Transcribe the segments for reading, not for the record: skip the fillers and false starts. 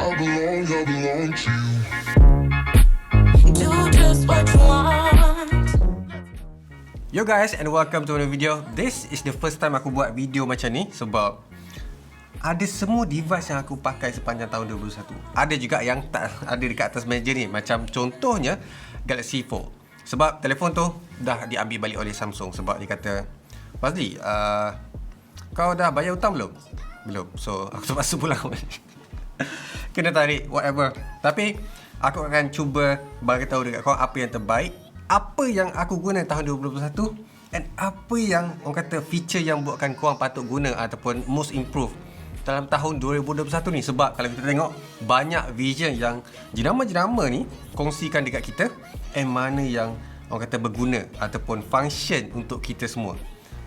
I belong to you. Do just what you want. Yo guys, and welcome to another video. This is the first time aku buat video macam ni sebab ada semua device yang aku pakai sepanjang tahun 2021. Ada juga yang tak ada dekat atas meja ni. Macam contohnya Galaxy Fold. Sebab telefon tu dah diambil balik oleh Samsung. Sebab dia kata, Fazli, kau dah bayar hutang belum? Belum. So aku terpaksa pulang balik. Kena tarik, whatever. Tapi aku akan cuba bagi tahu dekat kau apa yang terbaik, apa yang aku guna tahun 2021, and apa yang orang kata feature yang buatkan korang patut guna ataupun most improved dalam tahun 2021 ni. Sebab kalau kita tengok, banyak vision yang jenama-jenama ni kongsikan dekat kita, and mana yang orang kata berguna ataupun function untuk kita semua.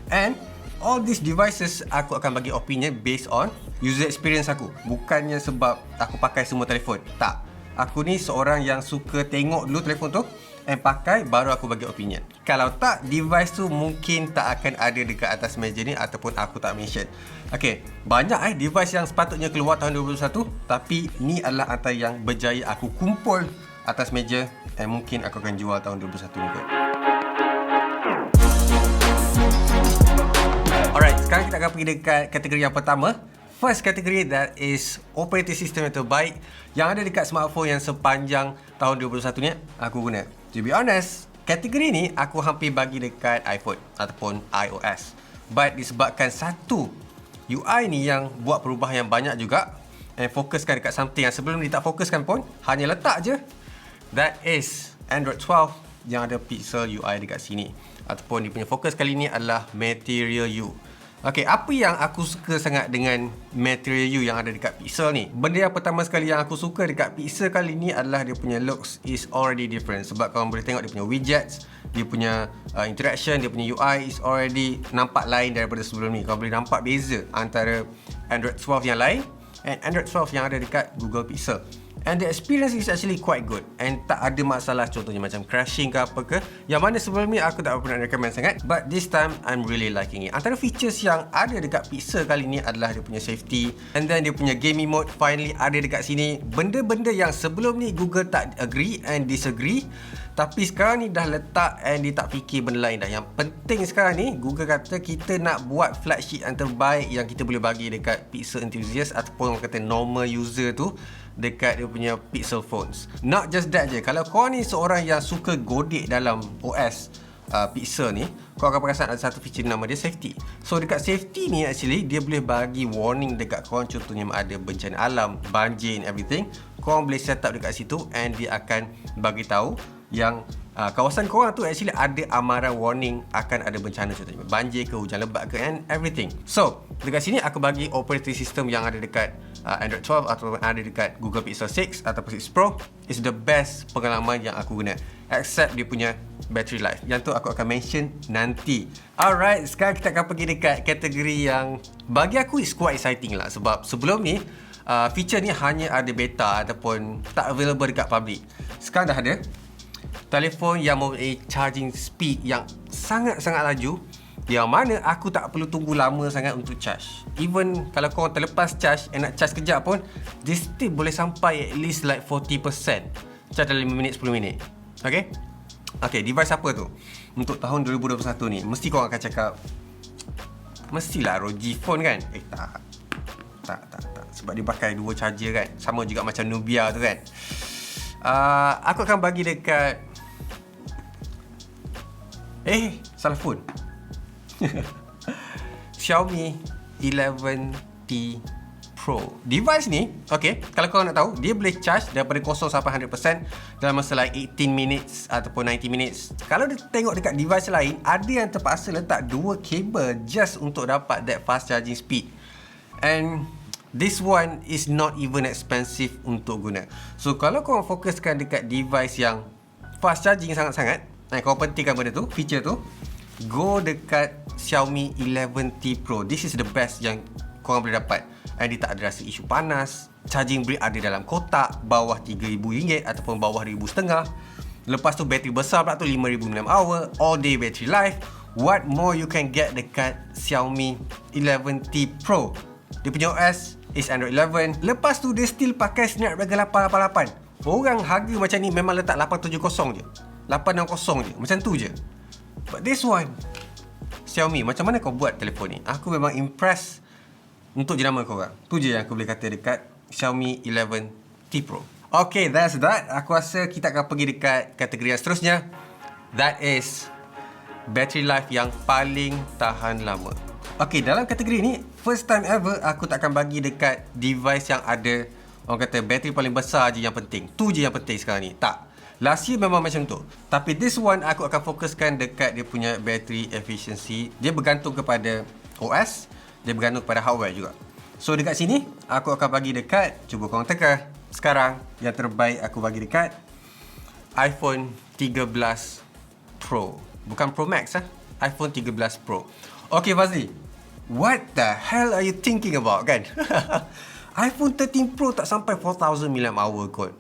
And all these devices aku akan bagi opinion based on user experience aku. Bukannya sebab aku pakai semua telefon. Tak. Aku ni seorang yang suka tengok dulu telefon tu and pakai, baru aku bagi opinion. Kalau tak, device tu mungkin tak akan ada dekat atas meja ni ataupun aku tak mention. Okay, banyak device yang sepatutnya keluar tahun 2021, tapi ni adalah antara yang berjaya aku kumpul atas meja, and mungkin aku akan jual tahun 2021 ni kot. Alright, sekarang kita akan pergi dekat kategori yang pertama. First kategori, that is operating system yang terbaik yang ada dekat smartphone yang sepanjang tahun 2021 ni aku guna. To be honest, kategori ni aku hampir bagi dekat iPhone ataupun iOS. But disebabkan satu UI ni yang buat perubahan yang banyak juga, and fokuskan dekat something yang sebelum ni tak fokuskan pun, hanya letak je. That is Android 12 yang ada Pixel UI dekat sini. Ataupun dia punya fokus kali ni adalah Material You. Okay, apa yang aku suka sangat dengan Material You yang ada dekat Pixel ni? Benda yang pertama sekali yang aku suka dekat Pixel kali ni adalah dia punya looks is already different. Sebab korang boleh tengok dia punya widgets, dia punya interaction, dia punya UI is already nampak lain daripada sebelum ni. Korang boleh nampak beza antara Android 12 yang lain and Android 12 yang ada dekat Google Pixel. And the experience is actually quite good, and tak ada masalah contohnya macam crashing ke apa ke, yang mana sebelum ni aku tak pernah recommend sangat, but this time I'm really liking it. Antara features yang ada dekat Pixel kali ni adalah dia punya safety, and then dia punya gaming mode finally ada dekat sini. Benda-benda yang sebelum ni Google tak agree and disagree, tapi sekarang ni dah letak and dia tak fikir benda lain dah. Yang penting sekarang ni Google kata kita nak buat flagship yang terbaik yang kita boleh bagi dekat Pixel enthusiast ataupun orang kata normal user tu dekat dia punya Pixel phones. Not just that je, kalau kau ni seorang yang suka godek dalam OS Pixel ni, kau akan perasan ada satu feature nama dia safety. So dekat safety ni actually dia boleh bagi warning dekat korang, contohnya ada bencana alam, banjir and everything. Korang boleh set up dekat situ and dia akan bagi tahu yang kawasan korang tu actually ada amaran warning akan ada bencana, contohnya banjir ke, hujan lebat ke, and everything. So dekat sini aku bagi operating system yang ada dekat Android 12 atau ada dekat Google Pixel 6 ataupun 6 Pro is the best pengalaman yang aku guna, except dia punya battery life. Yang tu aku akan mention nanti. Alright, sekarang kita akan pergi dekat kategori yang bagi aku is quite exciting lah. Sebab sebelum ni feature ni hanya ada beta ataupun tak available dekat public. Sekarang dah ada telefon yang mempunyai charging speed yang sangat-sangat laju, yang mana aku tak perlu tunggu lama sangat untuk charge. Even kalau korang terlepas charge and nak charge kejap pun, dia still boleh sampai at least like 40% charge dalam 5 minit, 10 minit. Okay? Okay, device apa tu? Untuk tahun 2021 ni, mesti korang akan cakap, mestilah ROG Phone kan? Tak. Sebab dia pakai dua charger kan? Sama juga macam Nubia tu kan? Aku akan bagi dekat salah phone. Xiaomi 11T Pro. Device ni, okay, kalau korang nak tahu, dia boleh charge daripada 0 sampai 100% dalam masa like 18 minutes ataupun 90 minutes. Kalau dia tengok dekat device lain, ada yang terpaksa letak dua kabel just untuk dapat that fast charging speed. And this one is not even expensive untuk guna. So kalau korang fokuskan dekat device yang fast charging sangat-sangat, dan korang pentingkan benda tu, feature tu, go dekat Xiaomi 11T Pro. This is the best yang korang boleh dapat. And dia tak ada rasa isu panas. Charging brick ada dalam kotak, bawah RM3,000 ataupun bawah RM1,500. Lepas tu bateri besar pula tu 5,000 mAh, all day battery life. What more you can get dekat Xiaomi 11T Pro? Dia punya OS is Android 11. Lepas tu dia still pakai Snapdragon 888. Orang harga macam ni memang letak 870 je, 860 je, macam tu je. But this one, Xiaomi, macam mana kau buat telefon ni? Aku memang impress untuk jenama korang. Tu je yang aku boleh kata dekat Xiaomi 11T Pro. Okay, that's that. Aku rasa kita akan pergi dekat kategori yang seterusnya. That is battery life yang paling tahan lama. Okay, dalam kategori ni, first time ever aku tak akan bagi dekat device yang ada orang kata bateri paling besar je yang penting. Tu je yang penting sekarang ni. Tak. Last year memang macam tu. Tapi this one aku akan fokuskan dekat dia punya battery efficiency. Dia bergantung kepada OS, dia bergantung kepada hardware juga. So dekat sini aku akan bagi dekat, cuba korang teka. Sekarang yang terbaik aku bagi dekat iPhone 13 Pro. Bukan Pro Max iPhone 13 Pro. Okay Fazli, what the hell are you thinking about kan? iPhone 13 Pro tak sampai 4000 mAh kot.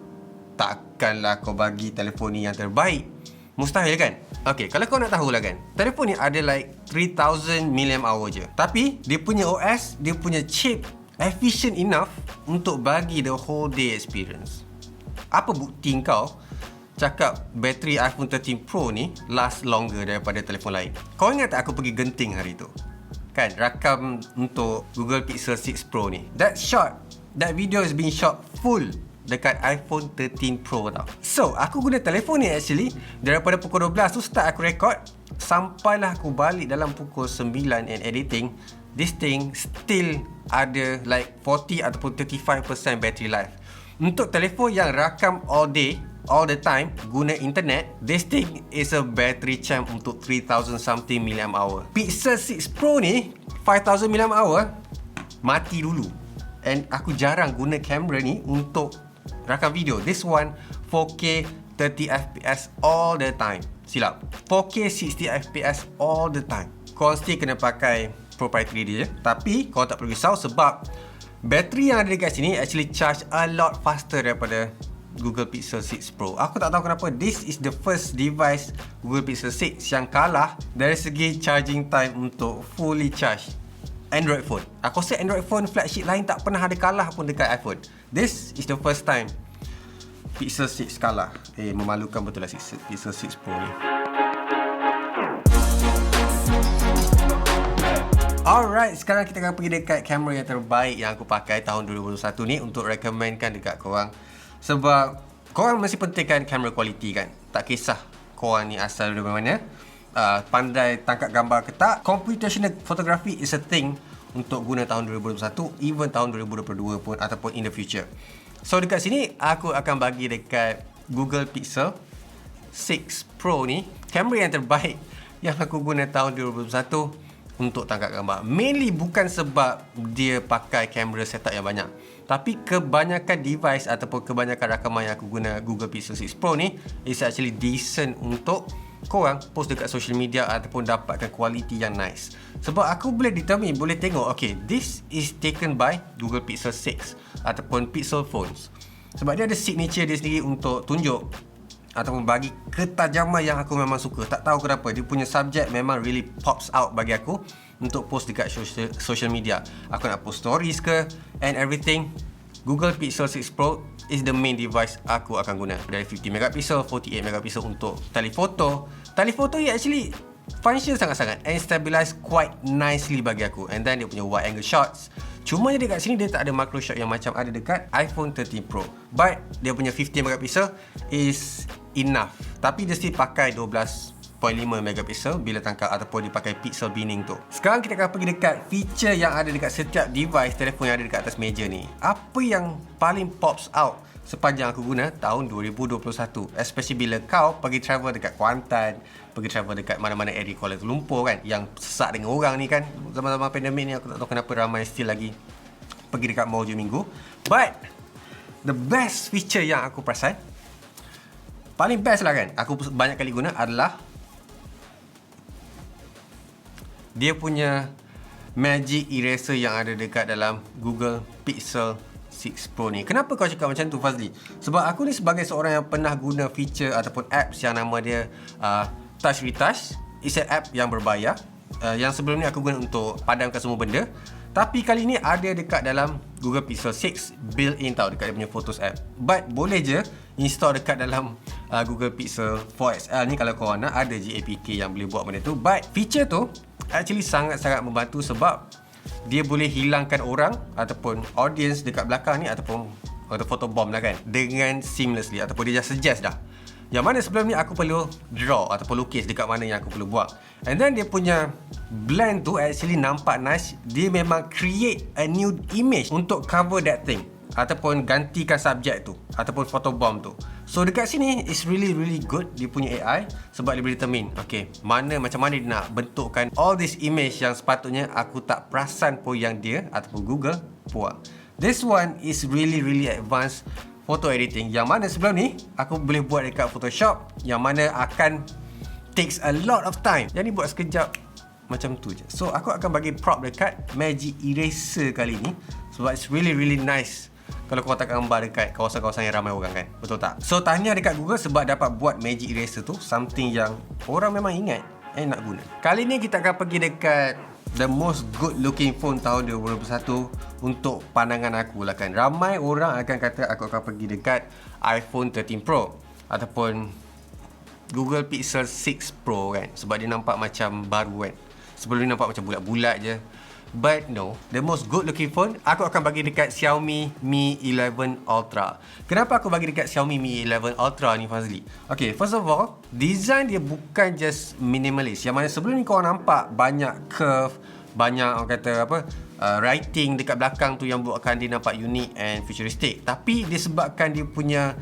Takkanlah kau bagi telefon ni yang terbaik. Mustahil kan? Okay, kalau kau nak tahulah kan, telefon ni ada like 3000 mAh je. Tapi dia punya OS, dia punya chip efficient enough untuk bagi the whole day experience. Apa bukti kau cakap bateri iPhone 13 Pro ni last longer daripada telefon lain? Kau ingat tak aku pergi Genting hari tu? Kan, rakam untuk Google Pixel 6 Pro ni. That video is being shot full dekat iPhone 13 Pro tau. So, aku guna telefon ni actually daripada pukul 12 tu start aku record sampailah aku balik dalam pukul 9 and editing. This thing still ada like 40 ataupun 35% battery life. Untuk telefon yang rakam all day, all the time, guna internet, this thing is a battery champ untuk 3000 something mAh. Pixel 6 Pro ni 5000 mAh mati dulu. And aku jarang guna kamera ni untuk rakam video. This one 4K 30fps all the time. Silap, 4K 60fps all the time. Kau still kena pakai proprietary dia je. Tapi kau tak perlu risau sebab bateri yang ada dekat sini actually charge a lot faster daripada Google Pixel 6 Pro. Aku tak tahu kenapa this is the first device Google Pixel 6 yang kalah dari segi charging time untuk fully charge Android phone. Aku rasa Android phone flagship lain tak pernah ada kalah pun dekat iPhone. This is the first time Pixel 6 kalah. Memalukan betul lah Pixel 6 Pro ni. Alright, sekarang kita akan pergi dekat kamera yang terbaik yang aku pakai tahun 2021 ni untuk recommendkan dekat korang. Sebab korang mesti pentingkan kamera quality kan. Tak kisah korang ni asal dari mana, pandai tangkap gambar ke tak, computational photography is a thing untuk guna tahun 2021, even tahun 2022 pun ataupun in the future. So dekat sini aku akan bagi dekat Google Pixel 6 Pro ni kamera yang terbaik yang aku guna tahun 2021 untuk tangkap gambar. Mainly bukan sebab dia pakai kamera setup yang banyak, tapi kebanyakan device ataupun kebanyakan rakaman yang aku guna Google Pixel 6 Pro ni is actually decent untuk korang post dekat social media ataupun dapatkan quality yang nice. Sebab aku boleh determine, boleh tengok, okay, this is taken by Google Pixel 6 ataupun Pixel phones. Sebab dia ada signature dia sendiri untuk tunjuk ataupun bagi ketajaman yang aku memang suka. Tak tahu kenapa, dia punya subject memang really pops out bagi aku untuk post dekat social media. Aku nak post stories ke and everything, Google Pixel 6 Pro is the main device aku akan guna. Dari 50 megapixel, 48 megapixel untuk telefoto. Telefoto ni actually function sangat-sangat and stabilize quite nicely bagi aku. And then dia punya wide angle shots. Cuma dekat sini dia tak ada macro shot yang macam ada dekat iPhone 13 Pro. But dia punya 50 megapixel is enough. Tapi dia still pakai 12.5 megapixel bila tangkap ataupun dipakai pixel binning tu. Sekarang kita akan pergi dekat feature yang ada dekat setiap device telefon yang ada dekat atas meja ni. Apa yang paling pops out sepanjang aku guna tahun 2021, especially bila kau pergi travel dekat Kuantan, pergi travel dekat mana-mana area Kuala Lumpur kan, yang sesak dengan orang ni kan. Zaman-zaman pandemik ni aku tak tahu kenapa ramai still lagi pergi dekat mall je minggu. But the best feature yang aku perasan, paling best lah kan, aku banyak kali guna adalah dia punya magic eraser yang ada dekat dalam Google Pixel 6 Pro ni. Kenapa kau cakap macam tu, Fazli? Sebab aku ni sebagai seorang yang pernah guna feature ataupun apps yang nama dia Touch Retouch. It's an app yang berbayar, yang sebelum ni aku guna untuk padamkan semua benda. Tapi kali ni ada dekat dalam Google Pixel 6 built-in tau dekat dia punya Photos app. But boleh je install dekat dalam Google Pixel 4 XL ni kalau korang nak. Ada je APK yang boleh buat benda tu. But feature tu actually sangat-sangat membantu sebab dia boleh hilangkan orang ataupun audience dekat belakang ni ataupun photobomb lah kan, dengan seamlessly, ataupun dia just suggest dah. Yang mana sebelum ni aku perlu draw ataupun lukis dekat mana yang aku perlu buat. And then dia punya blend tu actually nampak nice. Dia memang create a new image untuk cover that thing ataupun gantikan subjek tu ataupun photobomb tu. So dekat sini it's really good dia punya AI sebab dia boleh determine macam mana dia nak bentukkan all this image yang sepatutnya aku tak perasan pun yang dia ataupun Google buat. This one is really advanced photo editing yang mana sebelum ni aku boleh buat dekat Photoshop yang mana akan takes a lot of time. Yang ni buat sekejap macam tu je. So aku akan bagi prop dekat Magic Eraser kali ni sebab it's really nice kalau korang tak gambar dekat kawasan-kawasan yang ramai orang kan. Betul tak? So tahniah dekat Google sebab dapat buat Magic Eraser tu, something yang orang memang ingat nak guna. Kali ni kita akan pergi dekat the most good looking phone tahun 2021 untuk pandangan aku lah kan. Ramai orang akan kata aku akan pergi dekat iPhone 13 Pro ataupun Google Pixel 6 Pro kan, sebab dia nampak macam baru kan. Sebelum ni nampak macam bulat-bulat je. But no, the most good looking phone aku akan bagi dekat Xiaomi Mi 11 Ultra. Kenapa aku bagi dekat Xiaomi Mi 11 Ultra ni Fazli? Okay, first of all, design dia bukan just minimalist. Yang mana sebelum ni korang nampak banyak curve, banyak orang kata writing dekat belakang tu yang buatkan dia nampak unik and futuristic. Tapi disebabkan dia punya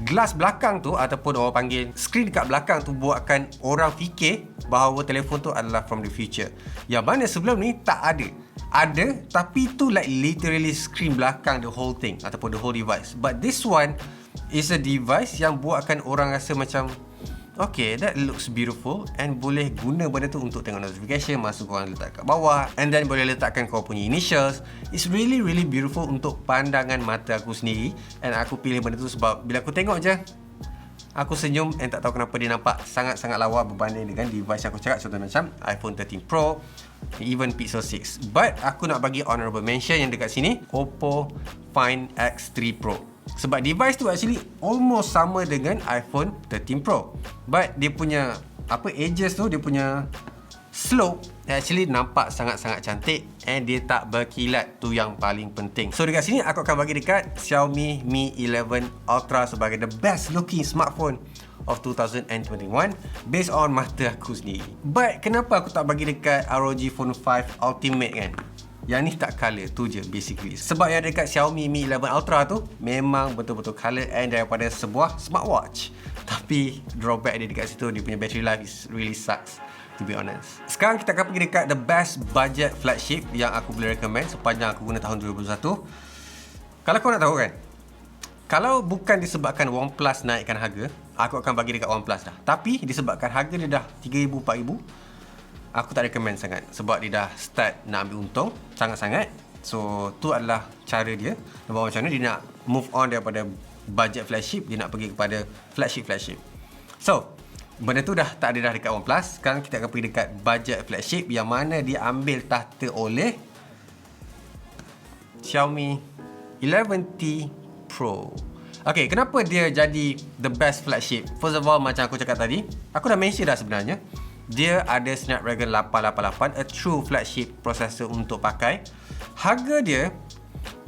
glass belakang tu ataupun orang panggil screen dekat belakang tu buatkan orang fikir bahawa telefon tu adalah from the future. Yang mana sebelum ni tak ada. Ada tapi tu like literally screen belakang the whole thing ataupun the whole device. But this one is a device yang buatkan orang rasa macam okay, that looks beautiful and boleh guna benda tu untuk tengok notification masa korang letak kat bawah, and then boleh letakkan korang punya initials. It's really beautiful untuk pandangan mata aku sendiri, and aku pilih benda tu sebab bila aku tengok je aku senyum and tak tahu kenapa dia nampak sangat-sangat lawa berbanding dengan device yang aku cakap, contoh macam iPhone 13 Pro, even Pixel 6. But aku nak bagi honorable mention yang dekat sini, Oppo Find X3 Pro. Sebab device tu actually almost sama dengan iPhone 13 Pro. But dia punya edges tu, dia punya slope actually nampak sangat-sangat cantik and dia tak berkilat, tu yang paling penting. So dekat sini aku akan bagi dekat Xiaomi Mi 11 Ultra sebagai the best looking smartphone of 2021 based on mata aku sendiri. But kenapa aku tak bagi dekat ROG Phone 5 Ultimate kan? Yang ni tak colour, tu je basically. Sebab yang dekat Xiaomi Mi 11 Ultra tu memang betul-betul colour and daripada sebuah smartwatch. Tapi drawback dia dekat situ, dia punya battery life is really sucks, to be honest. Sekarang kita akan pergi dekat the best budget flagship yang aku boleh recommend sepanjang aku guna tahun 2021. Kalau kau nak tahu kan, kalau bukan disebabkan OnePlus naikkan harga, aku akan bagi dekat OnePlus dah. Tapi disebabkan harga dia dah 3,000, 4,000, aku tak recommend sangat sebab dia dah start nak ambil untung sangat-sangat. So tu adalah cara dia. Nampak macam mana dia nak move on daripada budget flagship, dia nak pergi kepada flagship. So benda tu dah tak ada dah dekat OnePlus. Sekarang kita akan pergi dekat budget flagship yang mana dia ambil tahta oleh Xiaomi 11T Pro. Okay, kenapa dia jadi the best flagship? First of all, macam aku cakap tadi, aku dah mention dah sebenarnya, dia ada Snapdragon 888, a true flagship processor untuk pakai. Harga dia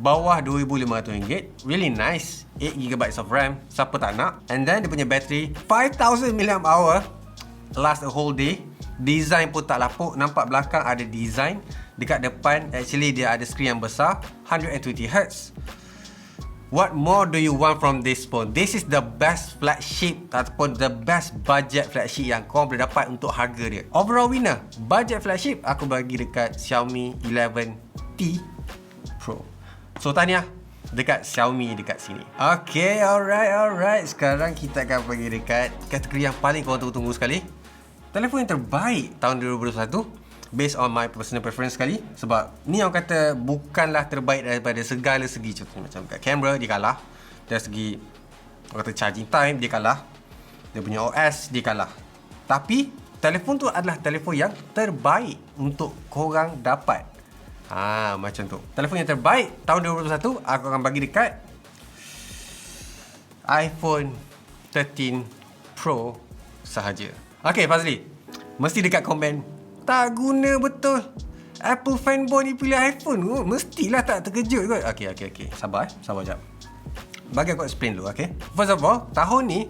bawah RM2,500, really nice. 8GB of RAM, siapa tak nak. And then dia punya battery 5000 mAh, last a whole day. Design pun tak lapuk, nampak belakang ada design. Dekat depan actually dia ada screen yang besar, 120Hz. What more do you want from this phone? This is the best flagship ataupun the best budget flagship yang kau boleh dapat untuk harga dia. Overall winner, budget flagship, aku bagi dekat Xiaomi 11T Pro. So tahniah dekat Xiaomi dekat sini. Okay, alright. Sekarang kita akan pergi dekat kategori yang paling korang tunggu-tunggu sekali. Telefon yang terbaik tahun 2021 based on my personal preference sekali. Sebab ni orang kata bukanlah terbaik daripada segala segi. Contohnya macam kat kamera dia kalah, dari segi orang kata charging time dia kalah, dia punya OS dia kalah. Tapi telefon tu adalah telefon yang terbaik untuk korang dapat. Macam tu. Telefon yang terbaik tahun 2021 aku akan bagi dekat iPhone 13 Pro sahaja. Okay, Fazli, mesti dekat komen tak guna betul, Apple fanboy ni pilih iPhone. Mestilah tak terkejut kot. Okay. Sabar jap. Bagi aku explain dulu, okay? First of all, tahun ni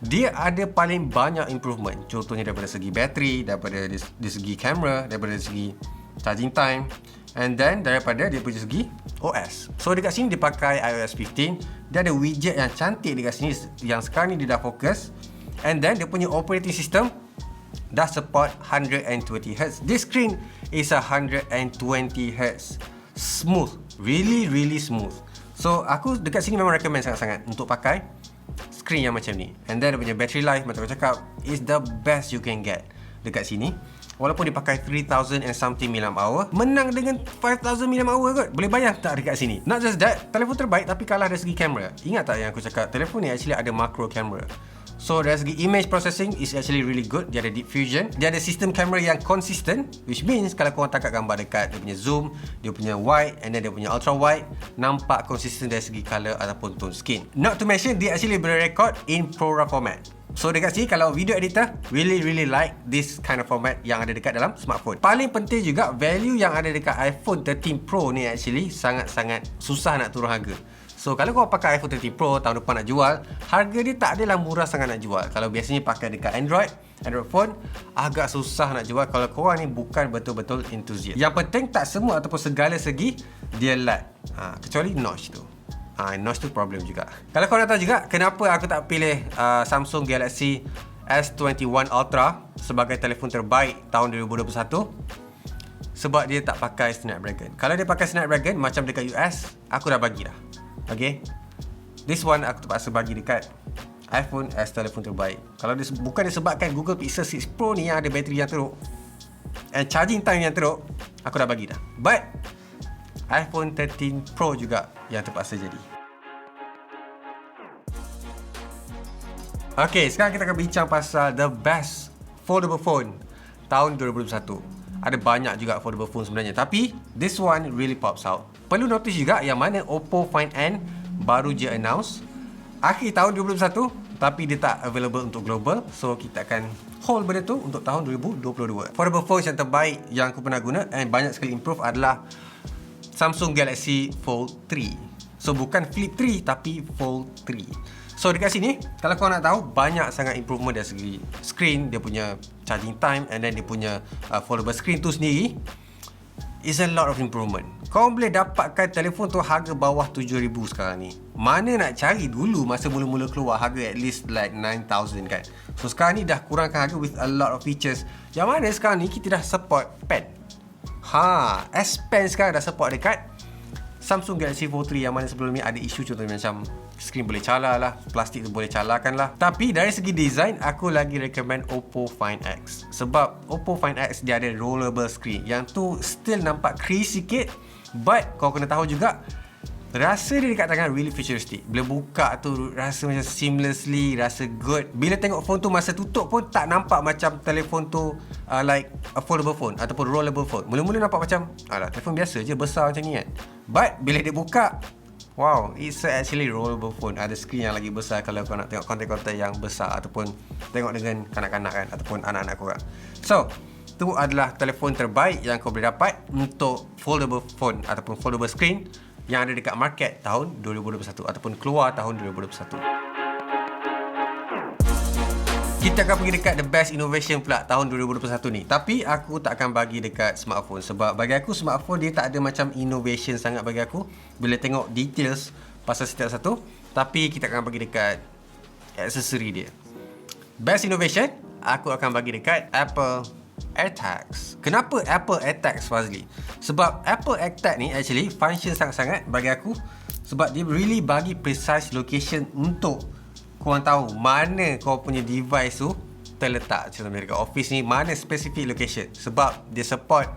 dia ada paling banyak improvement. Contohnya daripada segi bateri, daripada dari segi kamera, daripada segi charging time, and then daripada dia punya segi OS. So dekat sini dia pakai iOS 15. Dia ada widget yang cantik dekat sini yang sekarang ni dia dah fokus. And then dia punya operating system dah support 120Hz. This screen is 120Hz. Smooth. Really smooth. So aku dekat sini memang recommend sangat-sangat untuk pakai screen yang macam ni. And then dia punya battery life, macam aku cakap, is the best you can get dekat sini. Walaupun dia pakai 3000 and something mAh, menang dengan 5000 mAh kot. Boleh bayang tak dekat sini? Not just that, telefon terbaik tapi kalah dari segi kamera. Ingat tak yang aku cakap, telefon ni actually ada macro camera. So dari segi image processing is actually really good. Dia ada deep fusion. Dia ada sistem kamera yang konsisten, which means kalau korang tangkap gambar dekat, dia punya zoom, dia punya wide, and then dia punya ultra wide, nampak konsisten dari segi color ataupun tone skin. Not to mention, dia actually boleh record in ProRAW format. So dekat sini kalau video editor really like this kind of format yang ada dekat dalam smartphone. Paling penting juga, value yang ada dekat iPhone 13 Pro ni actually sangat-sangat susah nak turun harga. So kalau kau pakai iPhone 13 Pro tahun depan nak jual, harga dia tak adalah murah sangat nak jual. Kalau biasanya pakai dekat Android phone, agak susah nak jual kalau korang ni bukan betul-betul enthusiast. Yang penting tak semua ataupun segala segi dia lag. Kecuali notch tu. Notch tu problem juga. Kalau korang nak tahu juga kenapa aku tak pilih Samsung Galaxy S21 Ultra sebagai telefon terbaik tahun 2021, sebab dia tak pakai Snapdragon. Kalau dia pakai Snapdragon macam dekat US, aku dah bagi dah. Okay, this one aku terpaksa bagi dekat iPhone as telefon terbaik. Kalau dia bukan disebabkan Google Pixel 6 Pro ni yang ada bateri yang teruk and charging time yang teruk, aku dah bagi dah. But iPhone 13 Pro juga yang terpaksa jadi. Okay, sekarang kita akan bincang pasal the best foldable phone tahun 2021. Ada banyak juga foldable phone sebenarnya, tapi this one really pops out. Perlu notice juga yang mana Oppo Find N baru je announce akhir tahun 2021, tapi dia tak available untuk global. So kita akan hold benda tu untuk tahun 2022. Foldable phones yang terbaik yang aku pernah guna and banyak sekali improve adalah Samsung Galaxy Fold 3. So bukan Flip 3 tapi Fold 3. So dekat sini, kalau korang nak tahu, banyak sangat improvement dari segi screen, dia punya charging time, and then dia punya foldable screen tu sendiri is a lot of improvement. Korang boleh dapatkan telefon tu harga bawah 7,000 sekarang ni. Mana nak cari dulu masa mula-mula keluar harga at least like 9,000 kan. So sekarang ni dah kurangkan harga with a lot of features. Yang mana sekarang ni kita dah support pen. S Pen sekarang dah support dekat Samsung Galaxy Fold 3, yang mana sebelum ni ada isu contohnya macam skrin boleh calar lah, plastik tu boleh calarkan lah. Tapi dari segi design, aku lagi recommend Oppo Find X. Sebab Oppo Find X dia ada rollable screen, yang tu still nampak crease sikit, but kau kena tahu juga rasa dia dekat tangan really futuristic. Bila buka tu rasa macam seamlessly, rasa good. Bila tengok phone tu masa tutup pun tak nampak macam telefon tu like a foldable phone ataupun rollable phone. Mula-mula nampak macam telefon biasa je, besar macam ni kan. But bila dia buka, wow, it's actually rollable phone. Ada screen yang lagi besar kalau kau nak tengok konten-konten yang besar ataupun tengok dengan kanak-kanak kan, ataupun anak-anak korang. So tu adalah telefon terbaik yang kau boleh dapat untuk foldable phone ataupun foldable screen yang ada dekat market tahun 2021 ataupun keluar tahun 2021. Kita akan pergi dekat the best innovation pula tahun 2021 ni. Tapi aku tak akan bagi dekat smartphone, sebab bagi aku smartphone dia tak ada macam innovation sangat bagi aku bila tengok details pasal setiap satu. Tapi kita akan bagi dekat aksesori dia. Best innovation aku akan bagi dekat Apple AirTags. Kenapa Apple AirTags, Fazli? Sebab Apple AirTags ni actually function sangat-sangat bagi aku, sebab dia really bagi precise location untuk korang tahu mana kau punya device tu terletak. Contohnya dekat office ni, mana specific location, sebab dia support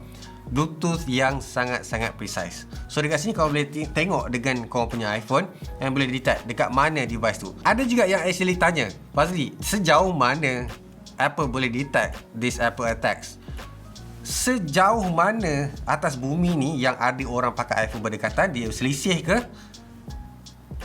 Bluetooth yang sangat-sangat precise. So dekat sini kau boleh tengok dengan kau punya iPhone and boleh detect dekat mana device tu. Ada juga yang actually tanya, Fazli, sejauh mana Apple boleh detect this Apple AirTags? sejauh mana atas bumi ni yang ada orang pakai iPhone berdekatan, dia selisih ke?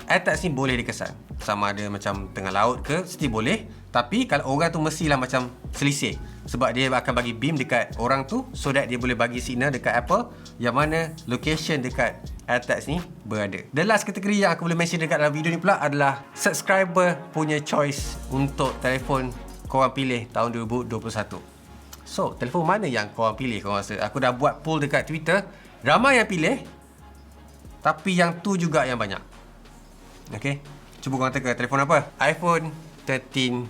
AirTags ni boleh dikesan. Sama ada macam tengah laut ke, still boleh. Tapi kalau orang tu mestilah macam selisih. Sebab dia akan bagi beam dekat orang tu, so that dia boleh bagi signal dekat Apple yang mana location dekat AirTags ni berada. The last kategori yang aku boleh mention dekat dalam video ni pula adalah subscriber punya choice untuk telefon korang pilih tahun 2021. So, telefon mana yang korang pilih korang rasa? Aku dah buat poll dekat Twitter. Ramai yang pilih, tapi yang tu juga yang banyak. Okay, cuba korang teka telefon apa? iPhone 13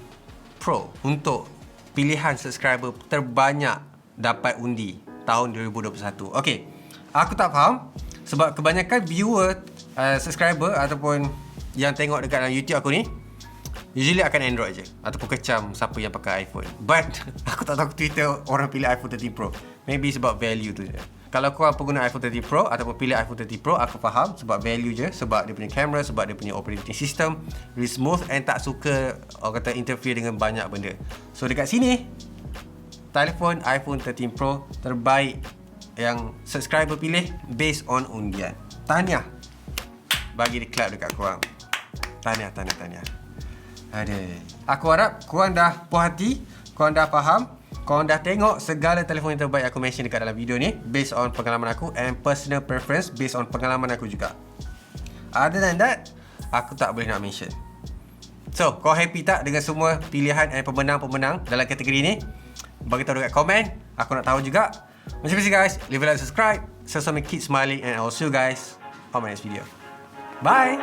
Pro untuk pilihan subscriber terbanyak dapat undi tahun 2021. Okay, aku tak faham sebab kebanyakan viewer, subscriber ataupun yang tengok dekat dalam YouTube aku ni usually akan Android je ataupun kecam siapa yang pakai iPhone. But aku tak tahu Twitter orang pilih iPhone 13 Pro. Maybe sebab value tu je. Kalau korang pengguna iPhone 13 Pro ataupun pilih iPhone 13 Pro, aku faham sebab value je, sebab dia punya kamera, sebab dia punya operating system really smooth and tak suka orang kata interfere dengan banyak benda. So dekat sini telefon iPhone 13 Pro terbaik yang subscriber pilih based on undian. Tahniah. Bagi di clap dekat korang. Tahniah. Aduh. Aku harap korang dah puas hati, korang dah faham, korang dah tengok segala telefon yang terbaik aku mention dekat dalam video ni based on pengalaman aku and personal preference based on pengalaman aku juga. Other than that, aku tak boleh nak mention. So, kau happy tak dengan semua pilihan and pemenang-pemenang dalam kategori ni? Bagi tahu dekat komen, aku nak tahu juga. Macam biasa guys, leave a like, subscribe, so me keep smiling and I will see you guys on my next video. Bye!